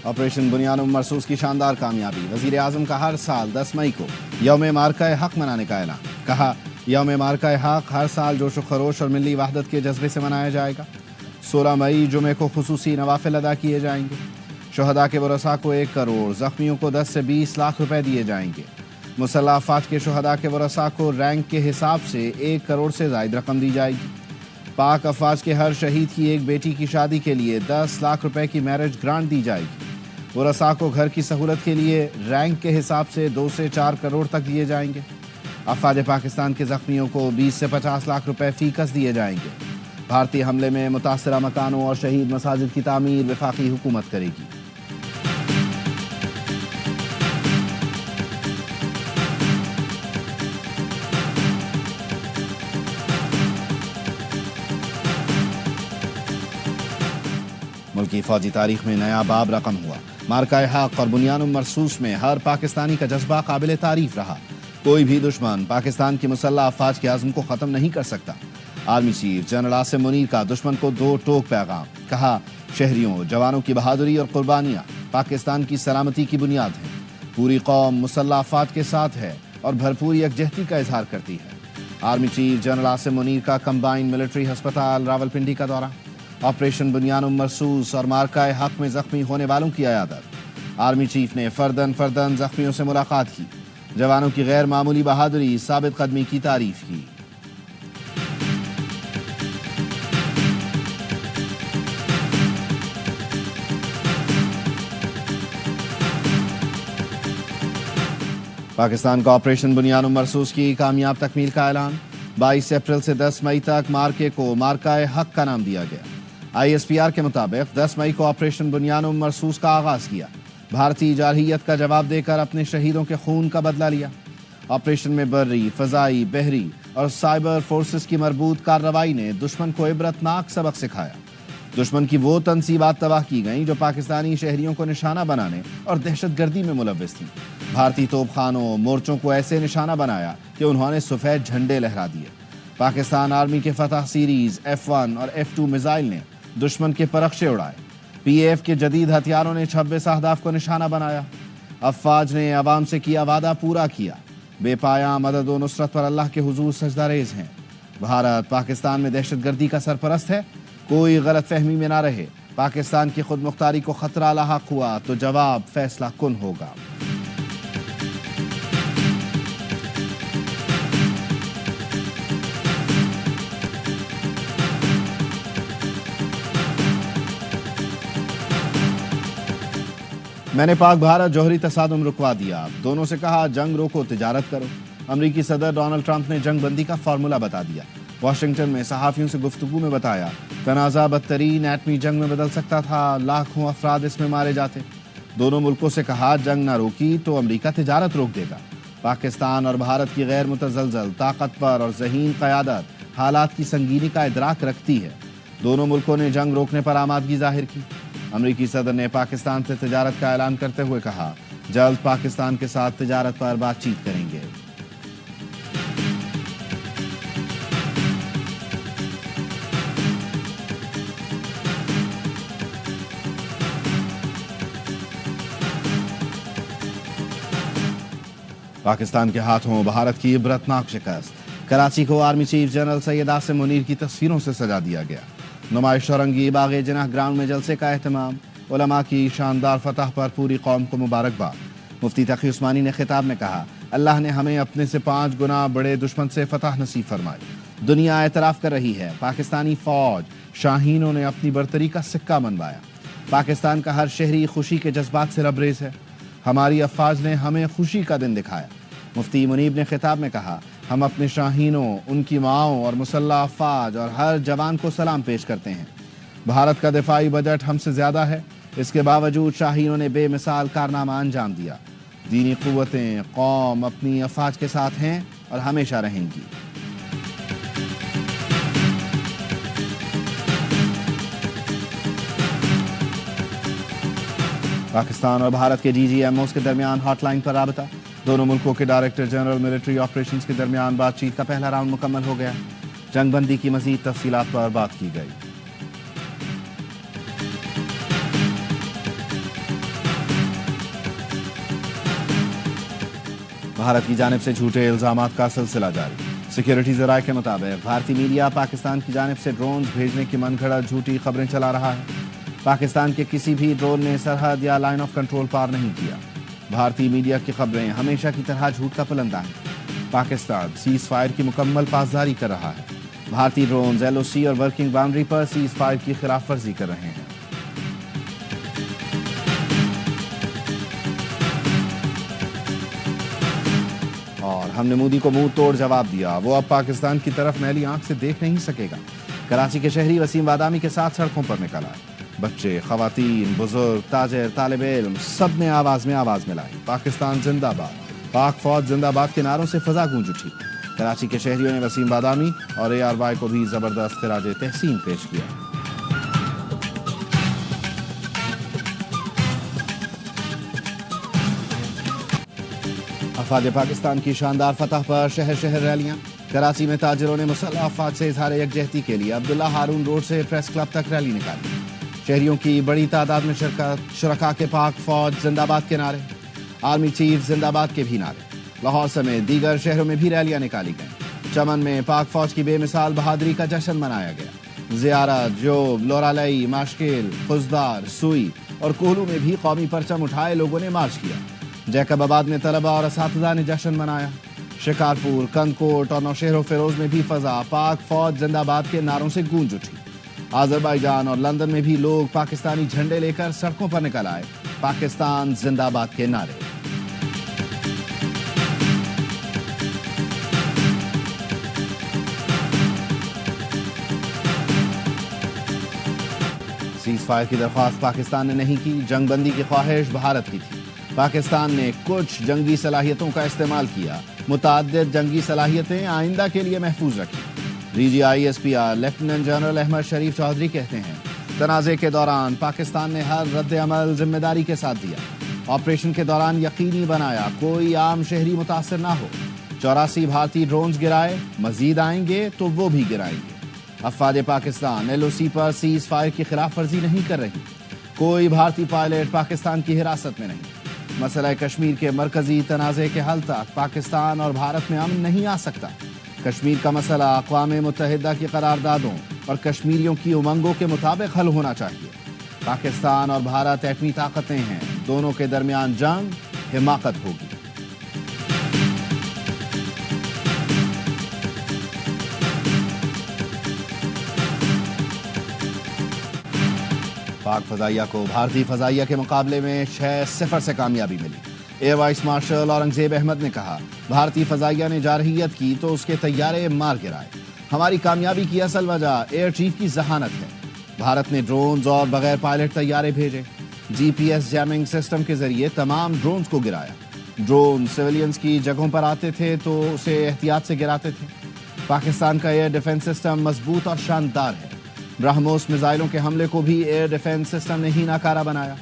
Operation بنیان مرصوص کی شاندار کامیابی، وزیر اعظم کا ہر سال 10 مئی کو یوم مارکہ حق منانے کا اعلان، کہا یوم مارکہ حق ہر سال جوش و خروش اور ملی وحدت کے جذبے سے منایا جائے گا۔ 16 مئی جمعے کو خصوصی نوافل ادا کیے جائیں گے۔ شہداء کے ورثاء کو 1 کروڑ، زخمیوں کو 10 سے 20 لاکھ روپے دیے جائیں گے۔ مسلح افواج کے شہداء کے ورثاء کو رینک کے حساب سے 1 کروڑ سے زائد رقم دی جائے گی۔ پاک افواج کے ہر شہید کی ایک بیٹی کی شادی کے لیے 10 لاکھ روپے کی میرج گرانٹ دی جائے گی۔ ورثاء کو گھر کی سہولت کے لیے رینک کے حساب سے 2 سے 4 کروڑ تک دیے جائیں گے۔ افواج پاکستان کے زخمیوں کو 20 سے 50 لاکھ روپے فی کس دیے جائیں گے۔ بھارتی حملے میں متاثرہ مکانوں اور شہید مساجد کی تعمیر وفاقی حکومت کرے گی۔ ملکی فوجی تاریخ میں نیا باب رقم ہوا۔ مارکہ حق اور بنیان مرصوص میں ہر پاکستانی کا جذبہ قابل تعریف رہا۔ کوئی بھی دشمن پاکستان کی مسلح افواج کے عزم کو ختم نہیں کر سکتا۔ Army chief general Asim Munir کا دشمن کو 2 ٹوک پیغام، کہا شہریوں، جوانوں کی بہادری اور قربانیاں پاکستان کی سلامتی کی بنیاد ہیں۔ پوری قوم مسلح افواج کے ساتھ ہے اور بھرپور یکجہتی کا اظہار کرتی ہے۔ Army chief general Asim Munir کا کمبائنڈ ملٹری ہسپتال راولپنڈی کا دورہ، آپریشن بنیان مرصوص اور مارکہ حق میں زخمی ہونے والوں کی عیادت۔ آرمی چیف نے فردن زخمیوں سے ملاقات کی، جوانوں کی غیر معمولی بہادری، ثابت قدمی کی تعریف کی۔ پاکستان کا آپریشن بنیان مرصوص کی کامیاب تکمیل کا اعلان، 22 اپریل سے 10 مئی تک مارکے کو مارکہ حق کا نام دیا گیا۔ ISPR کے مطابق 10 مئی کو آپریشن بنیان مرصوص کا آغاز کیا۔ بھارتی جارحیت کا جواب دے کر اپنے شہیدوں کے خون کا بدلہ لیا۔ آپریشن میں بری، فضائی، بحری اور سائبر فورسز کی مربوط کارروائی نے دشمن کو عبرتناک سبق سکھایا۔ دشمن کی وہ تنصیبات تباہ کی گئیں جو پاکستانی شہریوں کو نشانہ بنانے اور دہشت گردی میں ملوث تھیں۔ بھارتی توپ خانوں، مورچوں کو ایسے نشانہ بنایا کہ انہوں نے سفید جھنڈے لہرا دیے۔ پاکستان آرمی کے فتح سیریز F1 اور F2 میزائل نے دشمن کے پرخشے اڑائے۔ PAF کے جدید ہتھیاروں نے 26 اہداف کو نشانہ بنایا۔ افواج نے عوام سے کیا وعدہ پورا کیا۔ بے پایاں مدد و نصرت پر اللہ کے حضور سجدہ ریز ہیں۔ بھارت پاکستان میں دہشت گردی کا سرپرست ہے۔ کوئی غلط فہمی میں نہ رہے۔ پاکستان کی خود مختاری کو خطرہ لاحق ہوا تو جواب فیصلہ کن ہوگا۔ میں نے پاک بھارت جوہری تصادم رکوا دیا، دونوں سے کہا جنگ روکو، تجارت کرو۔ امریکی صدر ڈونلڈ ٹرمپ نے جنگ بندی کا فارمولہ بتا دیا۔ واشنگٹن میں صحافیوں سے گفتگو میں بتایا، تنازع بدترین ایٹمی جنگ میں بدل سکتا تھا، لاکھوں افراد اس میں مارے جاتے۔ دونوں ملکوں سے کہا جنگ نہ روکی تو امریکہ تجارت روک دے گا۔ پاکستان اور بھارت کی غیر متزلزل، طاقتور اور ذہین قیادت حالات کی سنگینی کا ادراک رکھتی ہے۔ دونوں ملکوں نے جنگ روکنے پر آمادگی ظاہر کی۔ امریکی صدر نے پاکستان سے تجارت کا اعلان کرتے ہوئے کہا، جلد پاکستان کے ساتھ تجارت پر بات چیت کریں گے۔ پاکستان کے ہاتھوں بھارت کی عبرتناک شکست۔ کراچی کو army chief general Syed Asim Munir کی تصویروں سے سجا دیا گیا۔ نمائش اورنگی باغ جناح گراؤنڈ میں جلسے کا اہتمام۔ علماء کی شاندار فتح پر پوری قوم کو مبارکباد۔ مفتی تقی عثمانی نے خطاب میں کہا، اللہ نے ہمیں اپنے سے 5 گنا بڑے دشمن سے فتح نصیب فرمائی۔ دنیا اعتراف کر رہی ہے، پاکستانی فوج شاہینوں نے اپنی برتری کا سکہ منوایا۔ پاکستان کا ہر شہری خوشی کے جذبات سے لبریز ہے۔ ہماری افواج نے ہمیں خوشی کا دن دکھایا۔ مفتی منیب نے خطاب میں کہا، ہم اپنے شاہینوں، ان کی ماؤں اور مسلح افواج اور ہر جوان کو سلام پیش کرتے ہیں۔ بھارت کا دفاعی بجٹ ہم سے زیادہ ہے، اس کے باوجود شاہینوں نے بے مثال کارنامہ انجام دیا۔ دینی قوتیں، قوم اپنی افواج کے ساتھ ہیں اور ہمیشہ رہیں گی۔ پاکستان اور بھارت کے DGMOs کے درمیان ہاٹ لائن پر رابطہ۔ دونوں ملکوں کے ڈائریکٹر جنرل ملٹری آپریشنز کے درمیان بات چیت کا پہلا راؤنڈ مکمل ہو گیا۔ جنگ بندی کی مزید تفصیلات پر بات کی گئی۔ بھارت کی جانب سے جھوٹے الزامات کا سلسلہ جاری۔ سیکیورٹی ذرائع کے مطابق بھارتی میڈیا پاکستان کی جانب سے ڈرونز بھیجنے کی من گھڑت جھوٹی خبریں چلا رہا ہے۔ پاکستان کے کسی بھی ڈرون نے سرحد یا لائن آف کنٹرول پار نہیں کیا۔ بھارتی میڈیا کی خبریں ہمیشہ کی طرح جھوٹ کا پلندہ ہیں۔ پاکستان سیز فائر کی مکمل پاسداری کر رہا ہے۔ بھارتی ڈرونز LOC اور ورکنگ باؤنڈری پر سیز فائر کی خلاف ورزی کر رہے ہیں۔ اور ہم نے مودی کو منہ توڑ جواب دیا، وہ اب پاکستان کی طرف میلی آنکھ سے دیکھ نہیں سکے گا۔ کراچی کے شہری وسیم بادامی کے ساتھ سڑکوں پر نکل آئے۔ بچے، خواتین، بزرگ، تاجر، طالب علم سب نے آواز میں آواز ملائی۔ پاکستان زندہ باد، پاک فوج زندہ باد کے نعروں سے فضا گونج اٹھی۔ کراچی کے شہریوں نے وسیم بادامی اور ARY کو بھی زبردست خراج تحسین پیش کیا۔ افواج پاکستان کی شاندار فتح پر شہر شہر ریلیاں۔ کراچی میں تاجروں نے مسلح افواج سے اظہار یکجہتی کے لیے عبداللہ ہارون روڈ سے پریس کلب تک ریلی نکالی۔ شہریوں کی بڑی تعداد میں شرکت، شرکاء کے پاک فوج زندہ باد کے نعرے، آرمی چیف زندہ باد کے بھی نعرے۔ لاہور سمیت دیگر شہروں میں بھی ریلیاں نکالی گئیں۔ چمن میں پاک فوج کی بے مثال بہادری کا جشن منایا گیا۔ زیارت، جوب، لورالئی، ماشکیل، خزدار، سوئی اور کوہلو میں بھی قومی پرچم اٹھائے لوگوں نے مارچ کیا۔ جیکب آباد میں طلبہ اور اساتذہ نے جشن منایا۔ شکارپور، کندکوٹ اور نوشہر و فیروز میں بھی فضا پاک فوج زندہ باد کے نعروں سے گونج اٹھی۔ آذربائیجان اور لندن میں بھی لوگ پاکستانی جھنڈے لے کر سڑکوں پر نکل آئے، پاکستان زندہ باد کے نعرے۔ سیز فائر کی درخواست پاکستان نے نہیں کی، جنگ بندی کی خواہش بھارت کی تھی۔ پاکستان نے کچھ جنگی صلاحیتوں کا استعمال کیا، متعدد جنگی صلاحیتیں آئندہ کے لیے محفوظ رکھی۔ DG ISPR lieutenant general Ahmad Sharif Chaudhry کہتے ہیں، تنازع کے دوران پاکستان نے ہر رد عمل ذمہ داری کے ساتھ دیا۔ آپریشن کے دوران یقینی بنایا کوئی عام شہری متاثر نہ ہو۔ 84 بھارتی ڈرونز گرائے، مزید آئیں گے تو وہ بھی گرائیں گے۔ افواج پاکستان LOC پر سیز فائر کی خلاف ورزی نہیں کر رہی۔ کوئی بھارتی پائلٹ پاکستان کی حراست میں نہیں۔ مسئلہ کشمیر کے مرکزی تنازع کے حل تک پاکستان اور بھارت میں امن نہیں آ سکتا۔ کشمیر کا مسئلہ اقوام متحدہ کی قراردادوں اور کشمیریوں کی امنگوں کے مطابق حل ہونا چاہیے۔ پاکستان اور بھارت ایٹمی طاقتیں ہیں، دونوں کے درمیان جنگ حماقت ہوگی۔ پاک فضائیہ کو بھارتی فضائیہ کے مقابلے میں 6-0 سے کامیابی ملی۔ Air vice marshal Aurangzeb Ahmed نے کہا، بھارتی فضائیہ نے جارحیت کی تو اس کے طیارے مار گرائے۔ ہماری کامیابی کی اصل وجہ ایئر چیف کی ذہانت ہے۔ بھارت نے ڈرونز اور بغیر پائلٹ طیارے بھیجے، GPS جیمنگ سسٹم کے ذریعے تمام ڈرونز کو گرایا۔ ڈرون سیولینز کی جگہوں پر آتے تھے تو اسے احتیاط سے گراتے تھے۔ پاکستان کا ایئر ڈیفنس سسٹم مضبوط اور شاندار ہے۔ برہموس میزائلوں کے حملے کو بھی ایئر ڈیفنس سسٹم نے ہی ناکارہ بنایا۔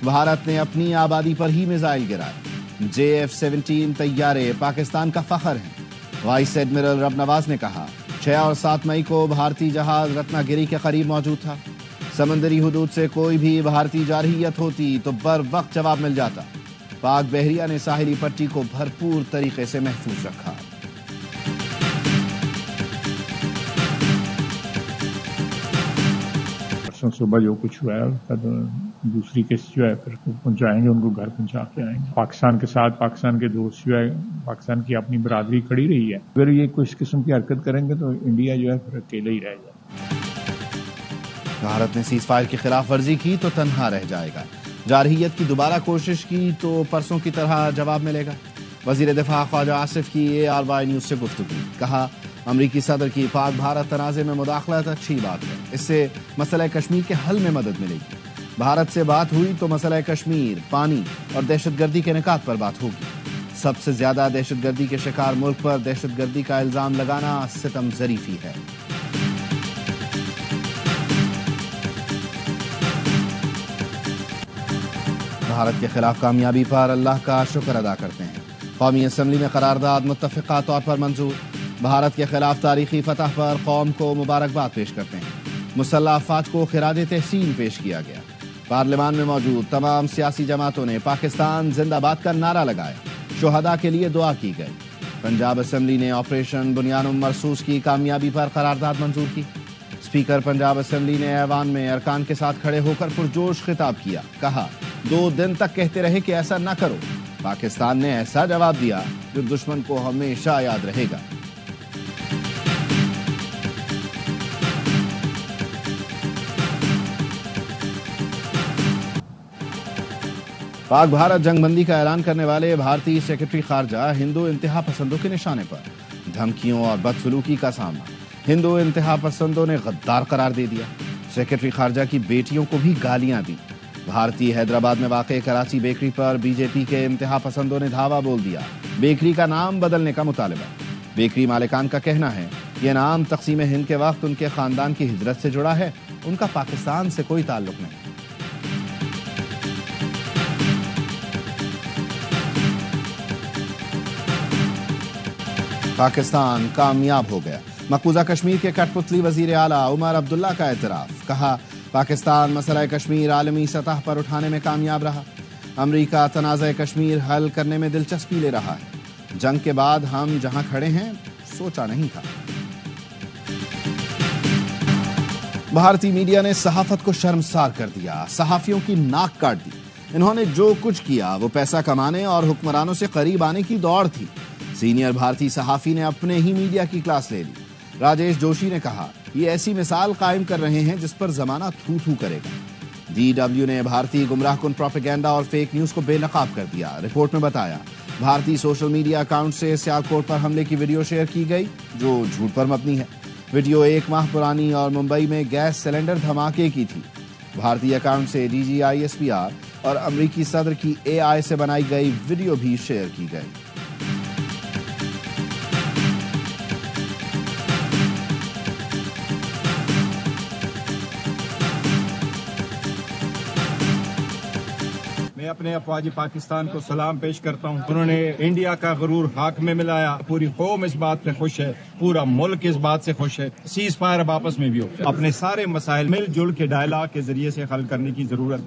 بھارت نے اپنی آبادی پر ہی میزائل گرائے۔ JF-17 طیارے پاکستان کا فخر ہیں۔ وائس ایڈمرل رب نواز نے کہا، 6 اور 7 مئی کو بھارتی جہاز رتنا گیری کے قریب موجود تھا۔ سمندری حدود سے کوئی بھی بھارتی جارحیت ہوتی تو بر وقت جواب مل جاتا۔ پاک بحریہ نے ساحلی پٹی کو بھرپور طریقے سے محفوظ رکھا۔ صبح جو کچھ ہوا ہے دوسری قسط جو ہے پھر پہنچائیں گے، ان کو گھر پہنچا کے آئیں گے۔ پاکستان کے ساتھ پاکستان کے دوست جو ہے، پاکستان کی اپنی برادری کھڑی رہی ہے۔ اگر یہ کچھ قسم کی حرکت کریں گے تو انڈیا جو ہے پھر اکیلے ہی رہ جائے گا۔ بھارت نے سیز فائر کی خلاف ورزی کی تو تنہا رہ جائے گا۔ جارحیت کی دوبارہ کوشش کی تو پرسوں کی طرح جواب ملے گا۔ وزیر دفاع خواجہ آصف کی ARY نیوز سے گفتگو، کہا، امریکی صدر کی پاک بھارت تنازع میں مداخلت اچھی بات ہے، اس سے مسئلہ کشمیر کے حل میں مدد ملے گی۔ بھارت سے بات ہوئی تو مسئلہ کشمیر، پانی اور دہشت گردی کے نکات پر بات ہوگی۔ سب سے زیادہ دہشت گردی کے شکار ملک پر دہشت گردی کا الزام لگانا ستم ظریفی ہے۔ بھارت کے خلاف کامیابی پر اللہ کا شکر ادا کرتے ہیں۔ قومی اسمبلی میں قرارداد متفقہ طور پر منظور۔ بھارت کے خلاف تاریخی فتح پر قوم کو مبارکباد پیش کرتے ہیں۔ مسلح افواج کو خراج تحسین پیش کیا گیا۔ پارلیمان میں موجود تمام سیاسی جماعتوں نے پاکستان زندہ باد کا نعرہ لگایا۔ شہداء کے لیے دعا کی گئی۔ پنجاب اسمبلی نے آپریشن بنیان مرصوص کی کامیابی پر قرارداد منظور کی۔ اسپیکر پنجاب اسمبلی نے ایوان میں ارکان کے ساتھ کھڑے ہو کر پرجوش خطاب کیا۔ کہا 2 دن تک کہتے رہے کہ ایسا نہ کرو، پاکستان نے ایسا جواب دیا جو دشمن کو ہمیشہ یاد رہے گا۔ پاک بھارت جنگ بندی کا اعلان کرنے والے بھارتی سیکرٹری خارجہ ہندو انتہا پسندوں کے نشانے پر، دھمکیوں اور بدسلوکی کا سامنا۔ ہندو انتہا پسندوں نے غدار قرار دے دیا، سیکرٹری خارجہ کی بیٹیوں کو بھی گالیاں دی۔ بھارتی حیدرآباد میں واقع کراچی بیکری پر بی جے پی کے انتہا پسندوں نے دھاوا بول دیا، بیکری کا نام بدلنے کا مطالبہ۔ بیکری مالکان کا کہنا ہے یہ نام تقسیم ہند کے وقت ان کے خاندان کی ہجرت سے جڑا ہے، ان کا پاکستان سے کوئی تعلق نہیں۔ پاکستان کامیاب ہو گیا، مقبوضہ کشمیر کے کٹ پتلی وزیر اعلیٰ عمر عبداللہ کا اعتراف۔ کہا پاکستان مسئلہ کشمیر عالمی سطح پر اٹھانے میں کامیاب رہا، امریکہ تنازع کشمیر حل کرنے میں دلچسپی لے رہا ہے، جنگ کے بعد ہم جہاں کھڑے ہیں سوچا نہیں تھا۔ بھارتی میڈیا نے صحافت کو شرمسار کر دیا، صحافیوں کی ناک کاٹ دی۔ انہوں نے جو کچھ کیا وہ پیسہ کمانے اور حکمرانوں سے قریب آنے کی دوڑ تھی۔ سینئر بھارتی صحافی نے اپنے ہی میڈیا کی کلاس لے لی۔ راجیش جوشی نے کہا یہ ایسی مثال قائم کر رہے ہیں جس پر زمانہ تھو تھو کرے گا۔ ڈی ڈبلیو نے بھارتی گمراہ کن پروپیگنڈا اور فیک نیوز کو بے نقاب کر دیا۔ رپورٹ میں بتایا بھارتی سوشل میڈیا اکاؤنٹ سے سیالکوٹ پر حملے کی ویڈیو شیئر کی گئی جو جھوٹ پر مبنی ہے۔ ویڈیو 1 ماہ پرانی اور ممبئی میں گیس سلنڈر دھماکے کی تھی۔ بھارتی اکاؤنٹ سے ڈی جی ISPR اور امریکی صدر کی AI سے بنائی گئی ویڈیو بھی شیئر کی گئی۔ میں اپنے افواج پاکستان کو سلام پیش کرتا ہوں۔ انہوں نے انڈیا کا غرور خاک میں ملایا۔ پوری قوم اس بات پہ خوش ہے، پورا ملک اس بات سے خوش ہے۔ سیز فائر اب آپس میں بھی ہو، اپنے سارے مسائل مل جل کے ڈائلاگ کے ذریعے سے حل کرنے کی ضرورت۔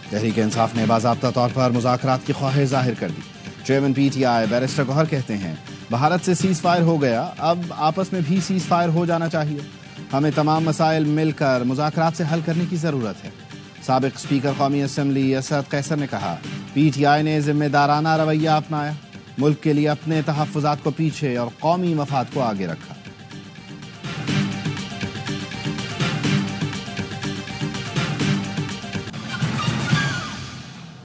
تحریک انصاف نے باضابطہ طور پر مذاکرات کی خواہش ظاہر کر دی۔ چیئرمین PTI بیرسٹر گوہر کہتے ہیں بھارت سے سیز فائر ہو گیا، اب آپس میں بھی سیز فائر ہو جانا چاہیے۔ ہمیں تمام مسائل مل کر مذاکرات سے حل کرنے کی ضرورت ہے۔ سابق اسپیکر قومی اسمبلی اسد قیصر نے کہا PTI نے ذمہ دارانہ رویہ اپنایا، ملک کے لیے اپنے تحفظات کو پیچھے اور قومی مفاد کو آگے رکھا۔